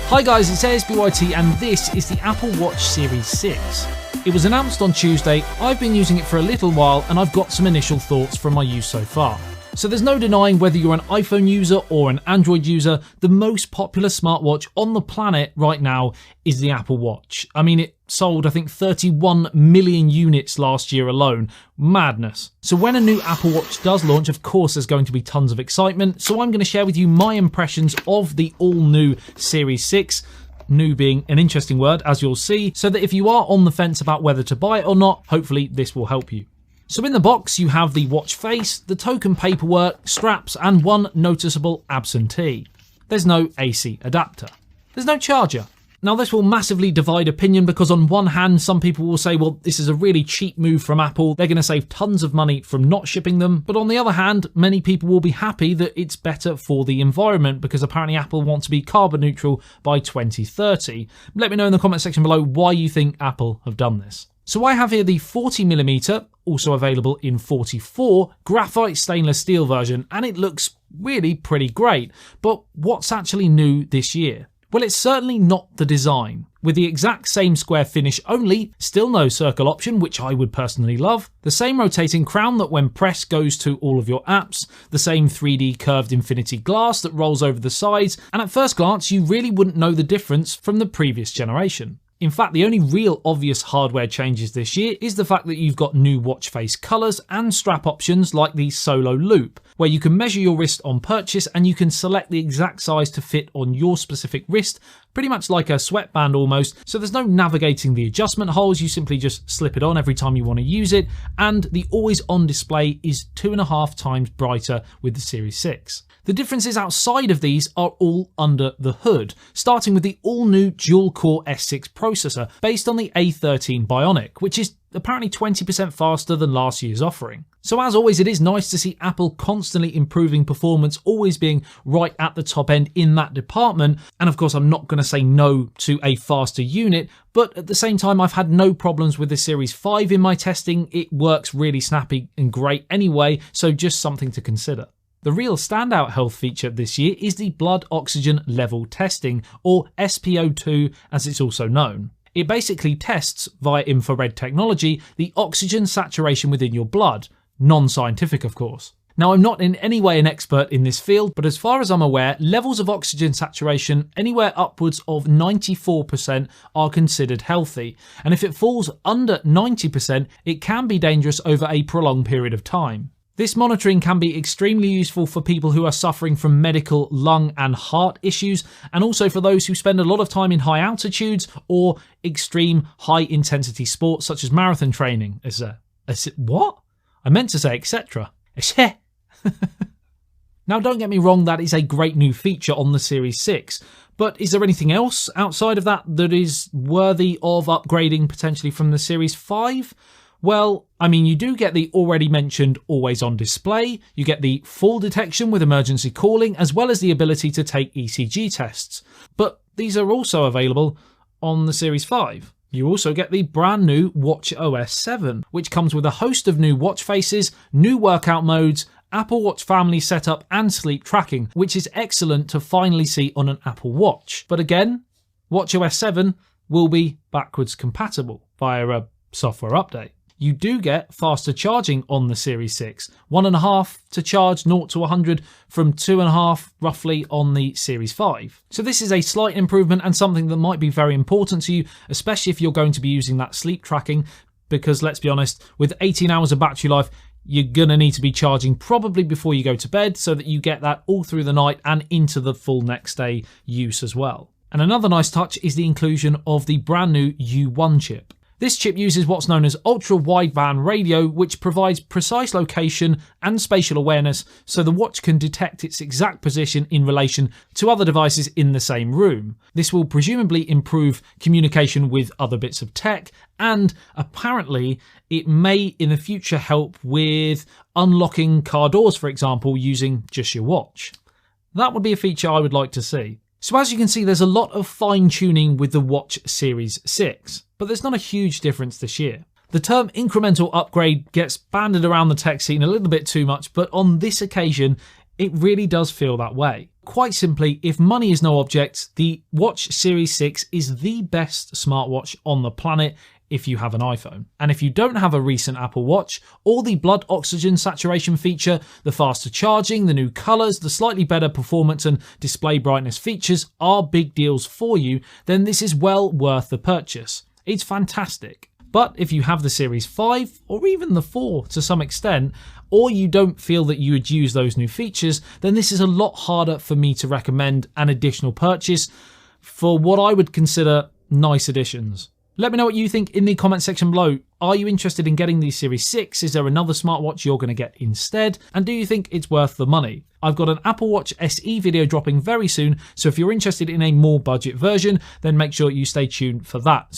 Hi guys, it's ASBYT and this is the Apple Watch Series 6. It was announced on Tuesday, I've been using it for a little while and I've got some initial thoughts from my use so far. So there's no denying whether you're an iPhone user or an Android user, the most popular smartwatch on the planet right now is the Apple Watch. I mean, it sold I think 31 million units last year alone. Madness. So when a new Apple Watch does launch, of course there's going to be tons of excitement. So I'm going to share with you my impressions of the all-new Series 6. New being an interesting word, as you'll see, so that if you are on the fence about whether to buy it or not, hopefully this will help you. So in the box you have the watch face, the token paperwork, straps and one noticeable absentee. There's no AC adapter. There's no charger. Now this will massively divide opinion because on one hand some people will say, well, this is a really cheap move from Apple, they're going to save tons of money from not shipping them, but on the other hand many people will be happy that it's better for the environment because apparently Apple wants to be carbon neutral by 2030. Let me know in the comment section below why you think Apple have done this. So I have here the 40mm, also available in 44, graphite stainless steel version, and it looks really pretty great. But what's actually new this year? Well, it's certainly not the design. With the exact same square finish only, still no circle option, which I would personally love, the same rotating crown that when pressed goes to all of your apps, the same 3D curved infinity glass that rolls over the sides, and at first glance you really wouldn't know the difference from the previous generation. In fact, the only real obvious hardware changes this year is the fact that you've got new watch face colours and strap options like the Solo Loop, where you can measure your wrist on purchase and you can select the exact size to fit on your specific wrist, pretty much like a sweatband almost, so there's no navigating the adjustment holes, you simply just slip it on every time you want to use it, and the always on display is 2.5 times brighter with the Series 6. The differences outside of these are all under the hood, starting with the all-new dual-core S6 processor based on the A13 Bionic, which is apparently 20% faster than last year's offering. So as always, it is nice to see Apple constantly improving performance, always being right at the top end in that department. And of course, I'm not going to say no to a faster unit, but at the same time, I've had no problems with the Series 5 in my testing. It works really snappy and great anyway, so just something to consider. The real standout health feature this year is the blood oxygen level testing, or SpO2 as it's also known. It basically tests, via infrared technology, the oxygen saturation within your blood. Non-scientific, of course. Now, I'm not in any way an expert in this field, but as far as I'm aware, levels of oxygen saturation anywhere upwards of 94% are considered healthy. And if it falls under 90%, it can be dangerous over a prolonged period of time. This monitoring can be extremely useful for people who are suffering from medical, lung and heart issues, and also for those who spend a lot of time in high altitudes or extreme high intensity sports such as marathon training. What? I meant to say etc. Now don't get me wrong, that is a great new feature on the Series 6, but is there anything else outside of that that is worthy of upgrading potentially from the Series 5? Well, I mean, you do get the already mentioned always on display, you get the fall detection with emergency calling, as well as the ability to take ECG tests. But these are also available on the Series 5. You also get the brand new watchOS 7, which comes with a host of new watch faces, new workout modes, Apple Watch family setup and sleep tracking, which is excellent to finally see on an Apple Watch. But again, watchOS 7 will be backwards compatible via a software update. You do get faster charging on the Series 6, 1.5 to charge 0 to 100 from 2.5 roughly on the Series 5. So this is a slight improvement and something that might be very important to you, especially if you're going to be using that sleep tracking, because let's be honest, with 18 hours of battery life, you're going to need to be charging probably before you go to bed so that you get that all through the night and into the full next day use as well. And another nice touch is the inclusion of the brand new U1 chip. This chip uses what's known as ultra-wideband radio, which provides precise location and spatial awareness so the watch can detect its exact position in relation to other devices in the same room. This will presumably improve communication with other bits of tech, and apparently it may in the future help with unlocking car doors, for example, using just your watch. That would be a feature I would like to see. So as you can see, there's a lot of fine-tuning with the Watch Series 6. But there's not a huge difference this year. The term incremental upgrade gets banded around the tech scene a little bit too much, but on this occasion, it really does feel that way. Quite simply, if money is no object, the Watch Series 6 is the best smartwatch on the planet if you have an iPhone. And if you don't have a recent Apple Watch, all the blood oxygen saturation feature, the faster charging, the new colours, the slightly better performance and display brightness features are big deals for you, then this is well worth the purchase. It's fantastic. But if you have the Series 5, or even the 4 to some extent, or you don't feel that you would use those new features, then this is a lot harder for me to recommend an additional purchase for what I would consider nice additions. Let me know what you think in the comment section below. Are you interested in getting the Series 6? Is there another smartwatch you're going to get instead? And do you think it's worth the money? I've got an Apple Watch SE video dropping very soon, so if you're interested in a more budget version, then make sure you stay tuned for that.